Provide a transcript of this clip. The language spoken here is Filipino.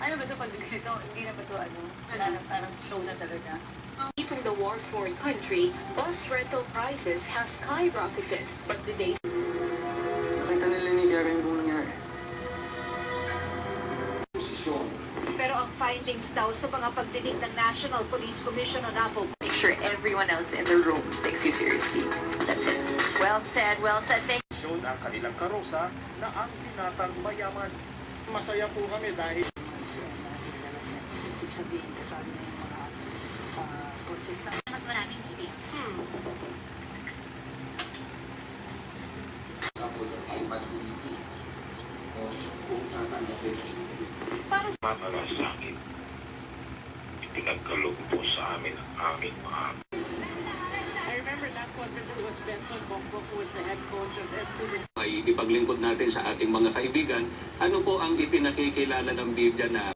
Ano ba ito pag ganito? Hindi na ba ito parang show na talaga? From the war-torn country, bus rental prices have skyrocketed, but today's Nakita nila ni Kiara yung buong nangyari. Pero ang findings daw sa mga pagdinig ng National Police Commission on Apple, Make sure everyone else in the room takes you seriously. That's it. Well said, well said. Thank Show ang kanilang karosa na ang binatang mayaman. Masaya po kami dahil Ibig sabihin kasama na yung mga coaches na. mas maraming details. Mamala sa akin, ipinagkaloob po sa amin ang aming mga I remember that's what it was Benson Bongbong who was the head coach of FBC. Ay ipaglingkod natin sa ating mga kaibigan, ano po ang ipinakikilala ng Biblia na